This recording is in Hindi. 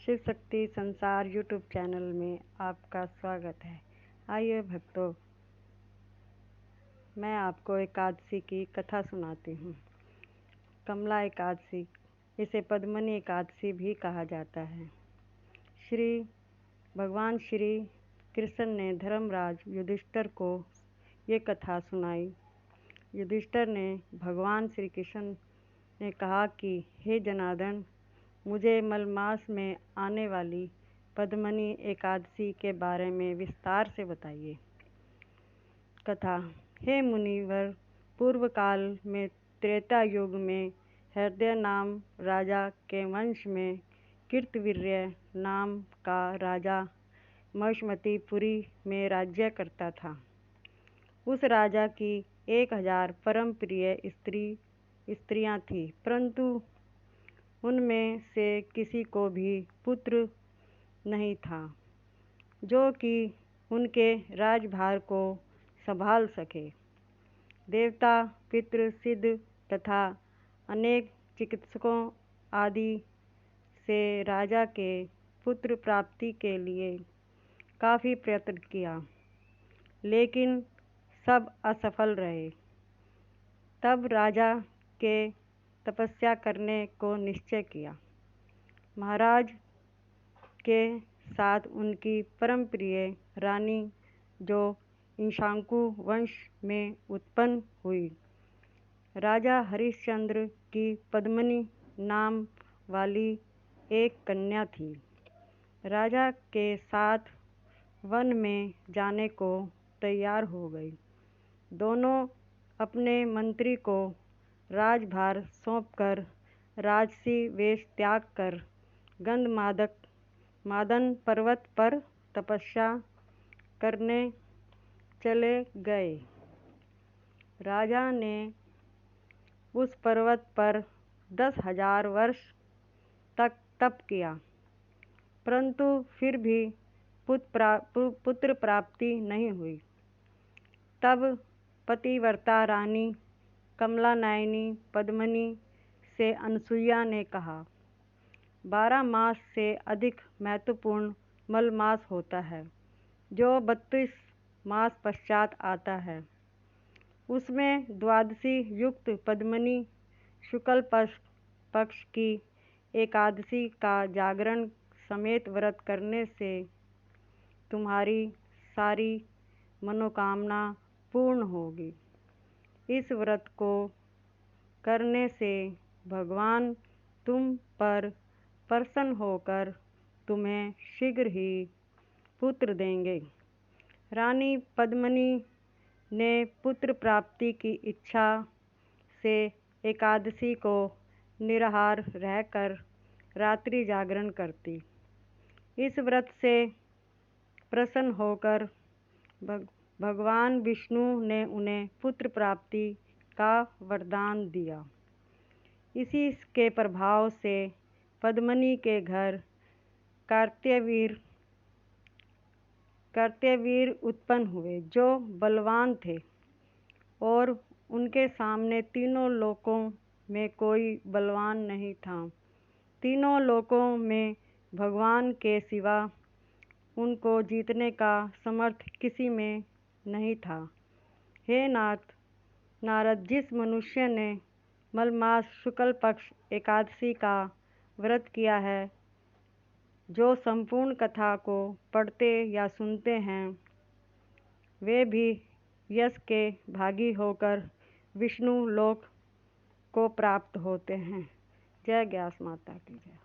शिव शक्ति संसार यूट्यूब चैनल में आपका स्वागत है। आइए भक्तों, मैं आपको एकादशी की कथा सुनाती हूँ। कमला एकादशी, इसे पद्मनी एकादशी भी कहा जाता है। भगवान श्री कृष्ण ने धर्मराज युधिष्ठिर को ये कथा सुनाई। युधिष्ठिर ने भगवान श्री कृष्ण ने कहा कि हे जनार्दन, मुझे मलमास में आने वाली पद्मनी एकादशी के बारे में विस्तार से बताइए। कथा। हे मुनिवर, पूर्व काल में त्रेता युग में हृदय नाम राजा के वंश में कीर्तवीर्य नाम का राजा महिष्मतीपुरी में राज्य करता था। उस राजा की 1000 परम प्रिय स्त्रियां थीं, परंतु उनमें से किसी को भी पुत्र नहीं था जो कि उनके राजभार को संभाल सके। देवता, पितृ, सिद्ध तथा अनेक चिकित्सकों आदि से राजा के पुत्र प्राप्ति के लिए काफ़ी प्रयत्न किया, लेकिन सब असफल रहे। तब राजा के तपस्या करने को निश्चय किया। महाराज के साथ उनकी परम प्रिय रानी, जो इक्ष्वाकु वंश में उत्पन्न हुई, राजा हरिश्चंद्र की पद्मिनी नाम वाली एक कन्या थी। राजा के साथ वन में जाने को तैयार हो गई। दोनों अपने मंत्री को राजभार सौंपकर राजसी वेश त्याग कर गंधमादन पर्वत पर तपस्या करने चले गए। राजा ने उस पर्वत पर 10,000 वर्ष तक तप किया, परंतु फिर भी पुत्र प्राप्ति नहीं हुई। तब पतिव्रता रानी कमलानयनी पद्मिनी से अनसुईया ने कहा, 12 मास से अधिक महत्वपूर्ण मलमास होता है, जो 32 मास पश्चात आता है। उसमें द्वादशी युक्त पद्मिनी शुक्ल पक्ष की एकादशी का जागरण समेत व्रत करने से तुम्हारी सारी मनोकामना पूर्ण होगी। इस व्रत को करने से भगवान तुम पर प्रसन्न होकर तुम्हें शीघ्र ही पुत्र देंगे। रानी पद्मिनी ने पुत्र प्राप्ति की इच्छा से एकादशी को निराहार रहकर रात्रि जागरण करती। इस व्रत से प्रसन्न होकर भगवान विष्णु ने उन्हें पुत्र प्राप्ति का वरदान दिया। इसी के प्रभाव से पद्मिनी के घर कार्त्यवीर उत्पन्न हुए, जो बलवान थे और उनके सामने तीनों लोकों में कोई बलवान नहीं था। तीनों लोकों में भगवान के सिवा उनको जीतने का समर्थ किसी में नहीं था। हे नारद, जिस मनुष्य ने मलमास शुक्ल पक्ष एकादशी का व्रत किया है, जो संपूर्ण कथा को पढ़ते या सुनते हैं, वे भी यश के भागी होकर विष्णु लोक को प्राप्त होते हैं। जय व्यास माता की जय।